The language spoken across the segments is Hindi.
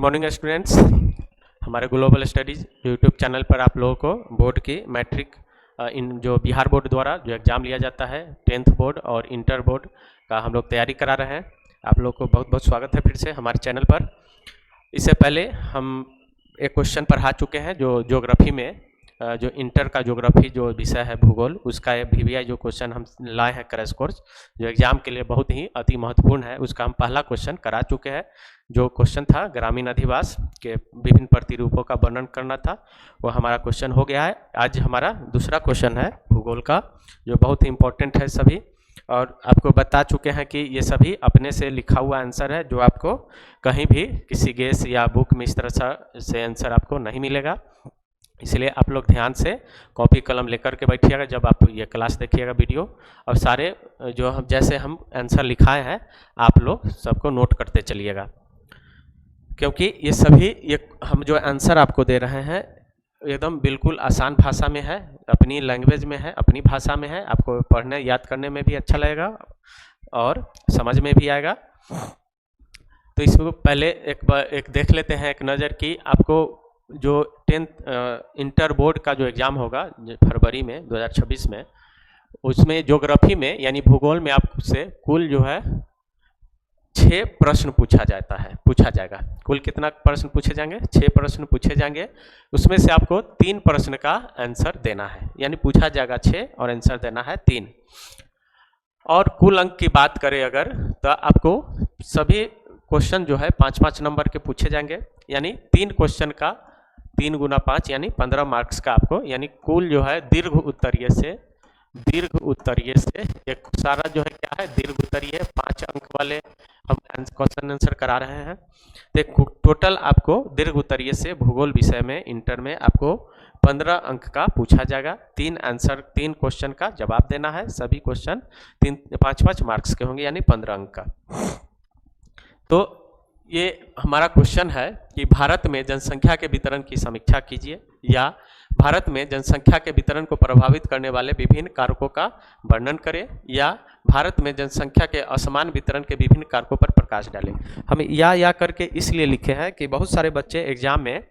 मॉर्निंग स्टूडेंट्स, हमारे ग्लोबल स्टडीज़ यूट्यूब चैनल पर आप लोगों को बोर्ड की मैट्रिक इन जो बिहार बोर्ड द्वारा जो एग्ज़ाम लिया जाता है 10th बोर्ड और इंटर बोर्ड का हम लोग तैयारी करा रहे हैं। आप लोग को बहुत बहुत स्वागत है फिर से हमारे चैनल पर। इससे पहले हम एक क्वेश्चन पढ़ा चुके हैं जो ज्योग्राफी में जो इंटर का ज्योग्राफी जो विषय है भूगोल, उसका VVI जो क्वेश्चन हम लाए हैं क्रैश कोर्स जो एग्जाम के लिए बहुत ही अति महत्वपूर्ण है, उसका हम पहला क्वेश्चन करा चुके हैं। जो क्वेश्चन था ग्रामीण अधिवास के विभिन्न प्रतिरूपों का वर्णन करना था, वो हमारा क्वेश्चन हो गया है। आज हमारा दूसरा क्वेश्चन है भूगोल का जो बहुत ही इम्पोर्टेंट है सभी, और आपको बता चुके हैं कि ये सभी अपने से लिखा हुआ आंसर है जो आपको कहीं भी किसी गेस या बुक में इस तरह से आंसर आपको नहीं मिलेगा। इसलिए आप लोग ध्यान से कॉपी कलम लेकर के बैठिएगा जब आप ये क्लास देखिएगा वीडियो, और सारे जो हम जैसे हम आंसर लिखाए हैं आप लोग सबको नोट करते चलिएगा, क्योंकि ये सभी ये हम जो आंसर आपको दे रहे हैं एकदम बिल्कुल आसान भाषा में है, अपनी लैंग्वेज में है, अपनी भाषा में है। आपको पढ़ने याद करने में भी अच्छा लगेगा और समझ में भी आएगा। तो इसको पहले एक देख लेते हैं एक नज़र कि आपको जो 10th इंटर बोर्ड का जो एग्ज़ाम होगा फरवरी में 2026 में, उसमें ज्योग्राफी में यानी भूगोल में आपसे कुल जो है 6 प्रश्न पूछा जाएगा। कुल कितना प्रश्न पूछे जाएंगे? 6 प्रश्न पूछे जाएंगे। उसमें से आपको 3 प्रश्न का आंसर देना है, यानी पूछा जाएगा 6 और आंसर देना है 3। और कुल अंक की बात करें अगर, तो आपको सभी क्वेश्चन जो है 5-5 नंबर के पूछे जाएंगे, यानी 3 क्वेश्चन का 3 गुना 5 यानी 15 मार्क्स का आपको, यानी कुल जो है दीर्घ उत्तरीय से एक सारा जो है क्या है दीर्घ उत्तरीय 5 अंक वाले हम क्वेश्चन आंसर करा रहे हैं। तो टोटल आपको दीर्घ उत्तरीय से भूगोल विषय में इंटर में आपको 15 अंक का पूछा जाएगा। 3 क्वेश्चन का जवाब देना है। सभी क्वेश्चन 5-5 मार्क्स के होंगे, यानी 15 अंक का। तो ये हमारा क्वेश्चन है कि भारत में जनसंख्या के वितरण की समीक्षा कीजिए, या भारत में जनसंख्या के वितरण को प्रभावित करने वाले विभिन्न कारकों का वर्णन करें, या भारत में जनसंख्या के असमान वितरण के विभिन्न कारकों पर प्रकाश डालें। हम या करके इसलिए लिखे हैं कि बहुत सारे बच्चे एग्जाम में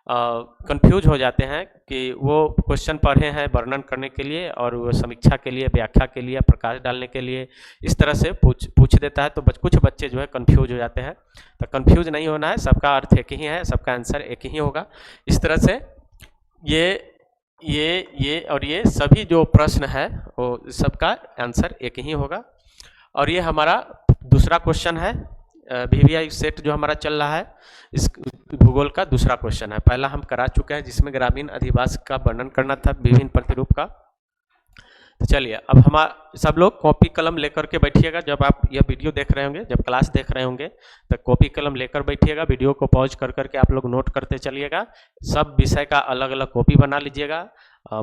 कंफ्यूज हो जाते हैं कि वो क्वेश्चन पढ़े हैं वर्णन करने के लिए और वो समीक्षा के लिए, व्याख्या के लिए, प्रकाश डालने के लिए इस तरह से पूछ देता है, तो कुछ बच्चे जो है कंफ्यूज हो जाते हैं। तो कंफ्यूज नहीं होना है, सबका अर्थ एक ही है, सबका आंसर एक ही होगा। इस तरह से ये और ये सभी जो प्रश्न है वो सबका आंसर एक ही होगा। और ये हमारा दूसरा क्वेश्चन है, VVI सेट जो हमारा चल रहा है, इस भूगोल का दूसरा क्वेश्चन है। पहला हम करा चुके हैं जिसमें ग्रामीण अधिवास का वर्णन करना था विभिन्न प्रतिरूप का। तो चलिए अब हम सब लोग कॉपी कलम लेकर के बैठिएगा। जब आप यह वीडियो देख रहे होंगे, जब क्लास देख रहे होंगे, तो कॉपी कलम लेकर बैठिएगा। वीडियो को पॉज कर करके आप लोग नोट करते चलिएगा। सब विषय का अलग अलग कॉपी बना लीजिएगा,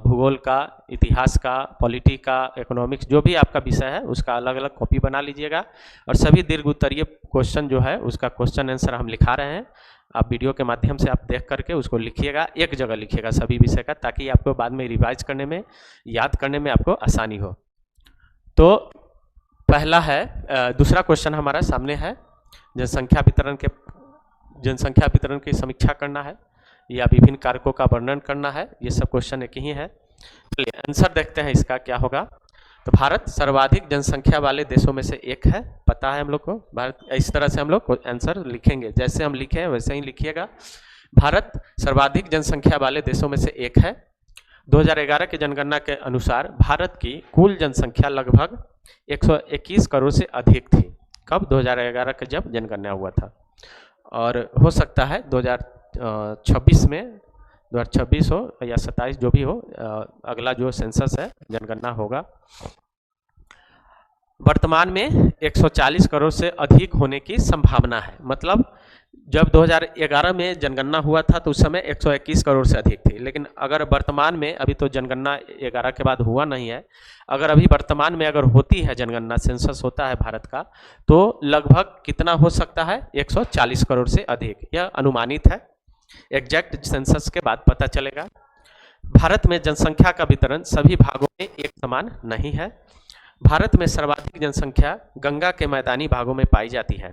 भूगोल का, इतिहास का, पॉलिटी का, इकोनॉमिक्स, जो भी आपका विषय है उसका अलग अलग कॉपी बना लीजिएगा। और सभी दीर्घ उत्तरीय क्वेश्चन जो है उसका क्वेश्चन आंसर हम लिखा रहे हैं, आप वीडियो के माध्यम से आप देख करके उसको लिखिएगा, एक जगह लिखिएगा सभी विषय का, ताकि आपको बाद में रिवाइज करने में, याद करने में आपको आसानी हो। तो पहला है, दूसरा क्वेश्चन हमारा सामने है, जनसंख्या वितरण की समीक्षा करना है या विभिन्न कारकों का वर्णन करना है। ये सब क्वेश्चन एक ही है। चलिए आंसर देखते हैं इसका क्या होगा। तो भारत सर्वाधिक जनसंख्या वाले देशों में से एक है, पता है हम लोग को। भारत, इस तरह से हम लोग आंसर लिखेंगे, जैसे हम लिखे हैं वैसे ही लिखिएगा। भारत सर्वाधिक जनसंख्या वाले देशों में से एक है। 2011 की जनगणना के अनुसार भारत की कुल जनसंख्या लगभग 121 करोड़ से अधिक थी। कब? 2011 का जब जनगणना हुआ था। और हो सकता है 2026 में, 2026 हो या 27 जो भी हो, अगला जो सेंसस है जनगणना होगा। वर्तमान में 140 करोड़ से अधिक होने की संभावना है। मतलब जब 2011 में जनगणना हुआ था तो उस समय 121 करोड़ से अधिक थी, लेकिन अगर वर्तमान में, अभी तो जनगणना 11 के बाद हुआ नहीं है, अगर अभी वर्तमान में अगर होती है जनगणना, सेंसस होता है भारत का, तो लगभग कितना हो सकता है? 140 करोड़ से अधिक। यह अनुमानित है, एग्जैक्ट सेंसस के बाद पता चलेगा। भारत में जनसंख्या का वितरण सभी भागों में एक समान नहीं है। भारत में सर्वाधिक जनसंख्या गंगा के मैदानी भागों में पाई जाती है।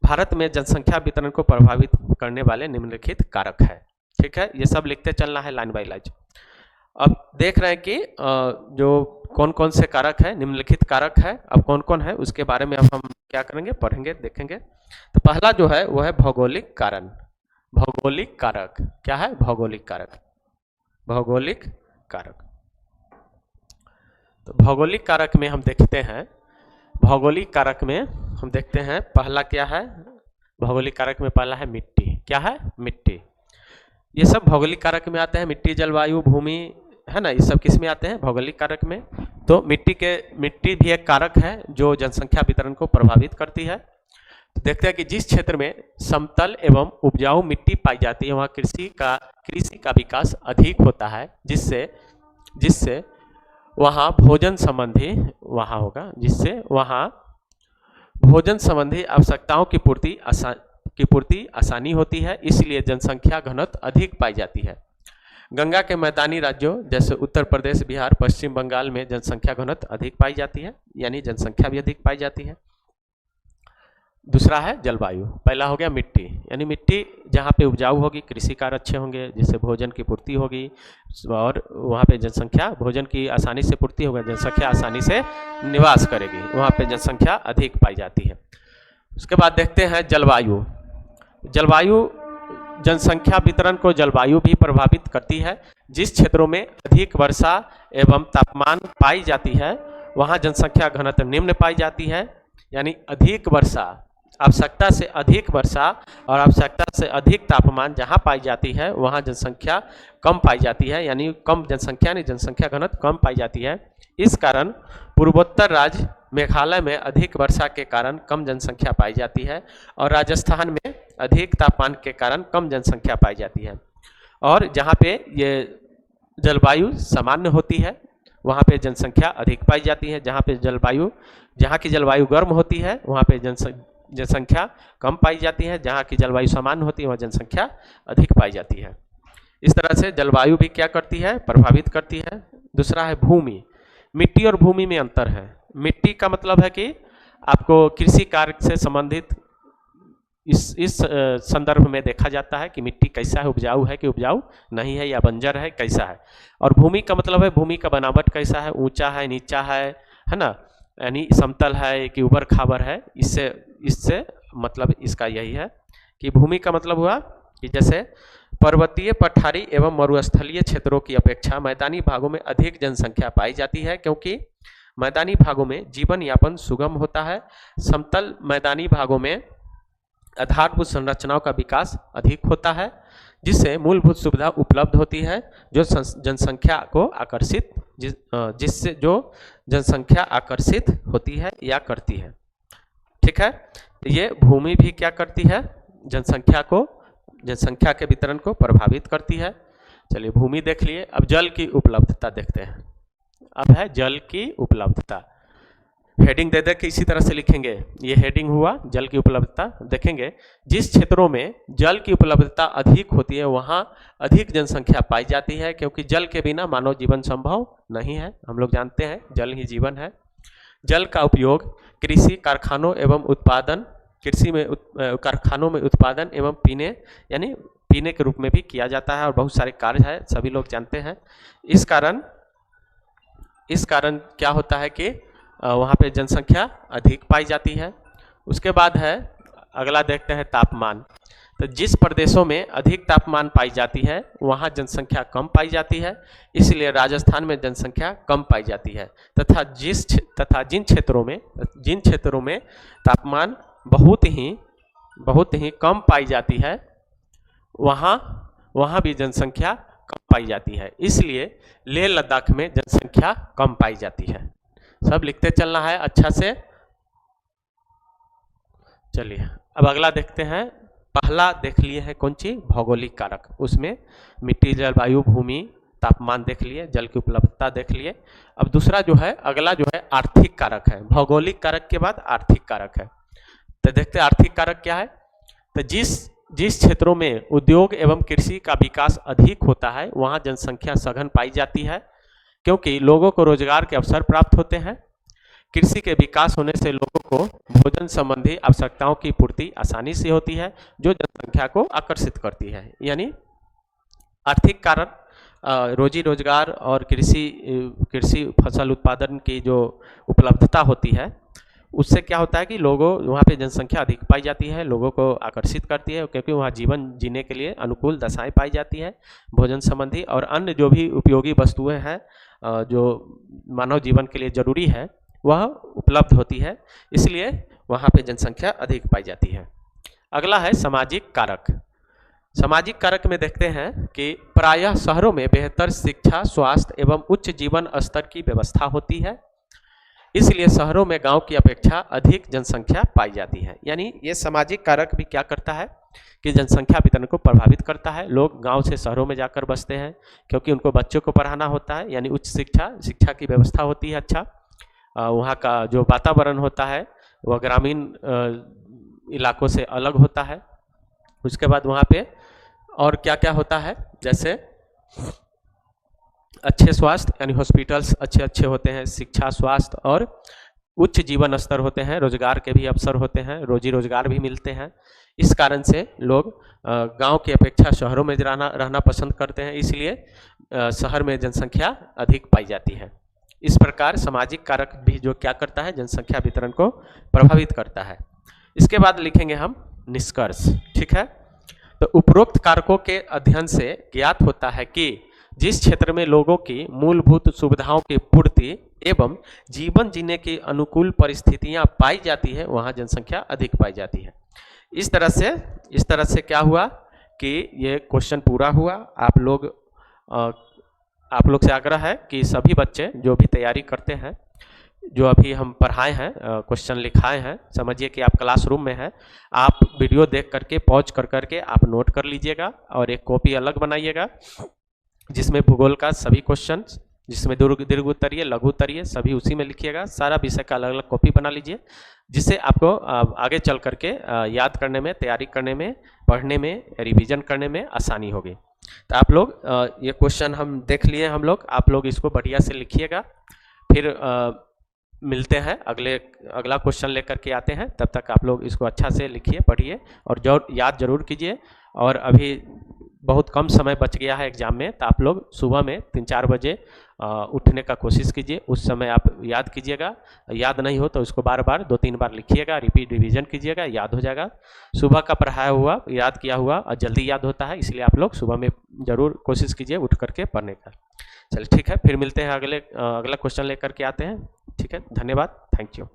भारत में जनसंख्या वितरण को प्रभावित करने वाले निम्नलिखित कारक है। ठीक है, ये सब लिखते चलना है लाइन बाय लाइन। अब देख रहे हैं कि जो कौन कौन से कारक है, निम्नलिखित कारक है, अब कौन कौन है उसके बारे में अब हम क्या करेंगे, पढ़ेंगे, देखेंगे। तो पहला जो है वो है भौगोलिक कारण। भौगोलिक कारक क्या है? भौगोलिक कारक। भौगोलिक कारक, तो भौगोलिक कारक में हम देखते हैं, भौगोलिक कारक में हम देखते हैं पहला क्या है? भौगोलिक कारक में पहला है मिट्टी। क्या है? मिट्टी। ये सब भौगोलिक कारक में आते हैं, मिट्टी, जलवायु, भूमि, है ना, ये सब किस में आते हैं? भौगोलिक कारक में। तो मिट्टी भी एक कारक है जो जनसंख्या वितरण को प्रभावित करती है। तो देखते हैं कि जिस क्षेत्र में समतल एवं उपजाऊ मिट्टी पाई जाती है वहाँ कृषि का विकास अधिक होता है, जिससे वहाँ भोजन संबंधी वहाँ होगा, जिससे वहाँ भोजन संबंधी आवश्यकताओं की पूर्ति आसानी होती है, इसलिए जनसंख्या घनत्व अधिक पाई जाती है। गंगा के मैदानी राज्यों जैसे उत्तर प्रदेश, बिहार, पश्चिम बंगाल में जनसंख्या घनत्व अधिक पाई जाती है, यानी जनसंख्या भी अधिक पाई जाती है। दूसरा है जलवायु। पहला हो गया मिट्टी, यानी मिट्टी जहाँ पे उपजाऊ होगी, कृषि कार्य अच्छे होंगे, जिससे भोजन की पूर्ति होगी और वहाँ पे जनसंख्या भोजन की आसानी से पूर्ति होगी, जनसंख्या आसानी से निवास करेगी, वहाँ पे जनसंख्या अधिक पाई जाती है। उसके बाद देखते हैं जलवायु। जलवायु, जनसंख्या वितरण को जलवायु भी प्रभावित करती है। जिस क्षेत्रों में अधिक वर्षा एवं तापमान पाई जाती है वहाँ जनसंख्या घनत्व निम्न पाई जाती है, यानी अधिक वर्षा, आवश्यकता से अधिक वर्षा और आवश्यकता से अधिक तापमान जहाँ पाई जाती है वहाँ जनसंख्या कम पाई जाती है, यानी कम जनसंख्या यानी जनसंख्या घनत्व कम पाई जाती है। इस कारण पूर्वोत्तर राज्य मेघालय में अधिक वर्षा के कारण कम जनसंख्या पाई जाती है और राजस्थान में अधिक तापमान के कारण कम जनसंख्या पाई जाती है। और जहाँ पे ये जलवायु सामान्य होती है वहाँ पे जनसंख्या अधिक पाई जाती है, जहाँ की जलवायु गर्म होती है वहाँ पे जनसंख्या कम पाई जाती है, जहाँ की जलवायु सामान्य होती है वहाँ जनसंख्या अधिक पाई जाती है। इस तरह से जलवायु भी क्या करती है? प्रभावित करती है। दूसरा है भूमि। मिट्टी और भूमि में अंतर है। मिट्टी का मतलब है कि आपको कृषि कार्य से संबंधित इस संदर्भ में देखा जाता है कि मिट्टी कैसा है, उपजाऊ है कि उपजाऊ नहीं है, या बंजर है, कैसा है। और भूमि का मतलब है भूमि का बनावट कैसा है, ऊंचा है, नीचा है ना, यानी समतल है कि उबड़ खाबड़ है। इससे मतलब इसका यही है कि भूमि का मतलब हुआ कि जैसे पर्वतीय, पठारी एवं मरुस्थलीय क्षेत्रों की अपेक्षा मैदानी भागों में अधिक जनसंख्या पाई जाती है, क्योंकि मैदानी भागों में जीवन यापन सुगम होता है। समतल मैदानी भागों में आधारभूत संरचनाओं का विकास अधिक होता है, जिससे मूलभूत सुविधा उपलब्ध होती है जो जनसंख्या को जिससे जो जनसंख्या आकर्षित होती है या करती है। ठीक है, तो ये भूमि भी क्या करती है? जनसंख्या के वितरण को प्रभावित करती है। चलिए भूमि देख लिए, अब जल की उपलब्धता देखते हैं। अब है जल की उपलब्धता। हेडिंग दे दे के इसी तरह से लिखेंगे, ये हेडिंग हुआ जल की उपलब्धता। देखेंगे जिस क्षेत्रों में जल की उपलब्धता अधिक होती है वहाँ अधिक जनसंख्या पाई जाती है, क्योंकि जल के बिना मानव जीवन संभव नहीं है। हम लोग जानते हैं जल ही जीवन है। जल का उपयोग कृषि कारखानों एवं कारखानों में उत्पादन एवं पीने के रूप में भी किया जाता है और बहुत सारे कार्य है, सभी लोग जानते हैं। इस कारण क्या होता है कि वहाँ पे जनसंख्या अधिक पाई जाती है। उसके बाद है अगला देखते हैं तापमान। तो जिस प्रदेशों में अधिक तापमान पाई जाती है वहाँ जनसंख्या कम पाई जाती है, इसलिए राजस्थान में जनसंख्या कम पाई जाती है। तथा जिन क्षेत्रों में तापमान बहुत ही कम पाई जाती है वहाँ भी जनसंख्या कम पाई जाती है, इसलिए लेह लद्दाख में जनसंख्या कम पाई जाती है। सब लिखते चलना है अच्छा से। चलिए अब अगला देखते हैं। पहला देख लिए हैं कौन सी? भौगोलिक कारक। उसमें मिट्टी, जलवायु, भूमि, तापमान देख लिए, जल की उपलब्धता देख लिए। अब दूसरा जो है अगला जो है आर्थिक कारक है। भौगोलिक कारक के बाद आर्थिक कारक है। तो देखते हैं आर्थिक कारक क्या है। तो जिस क्षेत्रों में उद्योग एवं कृषि का विकास अधिक होता है वहाँ जनसंख्या सघन पाई जाती है, क्योंकि लोगों को रोजगार के अवसर प्राप्त होते हैं। कृषि के विकास होने से लोगों को भोजन संबंधी आवश्यकताओं की पूर्ति आसानी से होती है, जो जनसंख्या को आकर्षित करती है। यानी आर्थिक कारण, रोजी रोजगार और कृषि फसल उत्पादन की जो उपलब्धता होती है, उससे क्या होता है कि लोगों वहाँ पे जनसंख्या अधिक पाई जाती है, लोगों को आकर्षित करती है, क्योंकि वहाँ जीवन जीने के लिए अनुकूल दशाएं पाई जाती है। भोजन संबंधी और अन्य जो भी उपयोगी वस्तुएं हैं जो मानव जीवन के लिए जरूरी है, वह उपलब्ध होती है, इसलिए वहाँ पे जनसंख्या अधिक पाई जाती है। अगला है सामाजिक कारक। सामाजिक कारक में देखते हैं कि प्रायः शहरों में बेहतर शिक्षा, स्वास्थ्य एवं उच्च जीवन स्तर की व्यवस्था होती है, इसलिए शहरों में गांव की अपेक्षा अधिक जनसंख्या पाई जाती है। यानी ये सामाजिक कारक भी क्या करता है कि जनसंख्या वितरण को प्रभावित करता है। लोग गांव से शहरों में जाकर बसते हैं, क्योंकि उनको बच्चों को पढ़ाना होता है, यानी उच्च शिक्षा की व्यवस्था होती है। अच्छा, वहाँ का जो वातावरण होता है वह ग्रामीण इलाकों से अलग होता है। उसके बाद वहाँ पे और क्या क्या होता है, जैसे अच्छे स्वास्थ्य, यानी हॉस्पिटल्स अच्छे होते हैं, शिक्षा, स्वास्थ्य और उच्च जीवन स्तर होते हैं, रोजगार के भी अवसर होते हैं, रोजी रोजगार भी मिलते हैं। इस कारण से लोग गांव की अपेक्षा शहरों में रहना पसंद करते हैं, इसलिए शहर में जनसंख्या अधिक पाई जाती है। इस प्रकार सामाजिक कारक भी जो क्या करता है, जनसंख्या वितरण को प्रभावित करता है। इसके बाद लिखेंगे हम निष्कर्ष। ठीक है, तो उपरोक्त कारकों के अध्ययन से ज्ञात होता है कि जिस क्षेत्र में लोगों की मूलभूत सुविधाओं की पूर्ति एवं जीवन जीने की अनुकूल परिस्थितियां पाई जाती है, वहां जनसंख्या अधिक पाई जाती है। इस तरह से क्या हुआ कि ये क्वेश्चन पूरा हुआ। आप लोग से आग्रह है कि सभी बच्चे जो भी तैयारी करते हैं, जो अभी हम पढ़ाए हैं, क्वेश्चन लिखाए हैं, समझिए कि आप क्लासरूम में हैं, आप वीडियो देख करके पॉज कर करके आप नोट कर लीजिएगा और एक कॉपी अलग बनाइएगा, जिसमें भूगोल का सभी क्वेश्चन, जिसमें दीर्घ उत्तरीय, लघु उत्तरीय, सभी उसी में लिखिएगा। सारा विषय का अलग अलग कॉपी बना लीजिए, जिससे आपको आगे चल करके याद करने में, तैयारी करने में, पढ़ने में, रिवीजन करने में आसानी होगी। तो आप लोग ये क्वेश्चन हम देख लिए हम लोग, आप लोग इसको बढ़िया से लिखिएगा। फिर मिलते हैं अगला क्वेश्चन लेकर के आते हैं। तब तक आप लोग इसको अच्छा से लिखिए, पढ़िए और याद जरूर कीजिए। और अभी बहुत कम समय बच गया है एग्जाम में, तो आप लोग सुबह में 3-4 बजे उठने का कोशिश कीजिए। उस समय आप याद कीजिएगा, याद नहीं हो तो इसको बार बार 2-3 बार लिखिएगा, रिवीजन कीजिएगा, याद हो जाएगा। सुबह का पढ़ाया हुआ, याद किया हुआ जल्दी याद होता है, इसलिए आप लोग सुबह में जरूर कोशिश कीजिए उठ करके पढ़ने का। चलिए ठीक है, फिर मिलते हैं अगला क्वेश्चन लेकर के आते हैं। ठीक है, धन्यवाद, थैंक यू।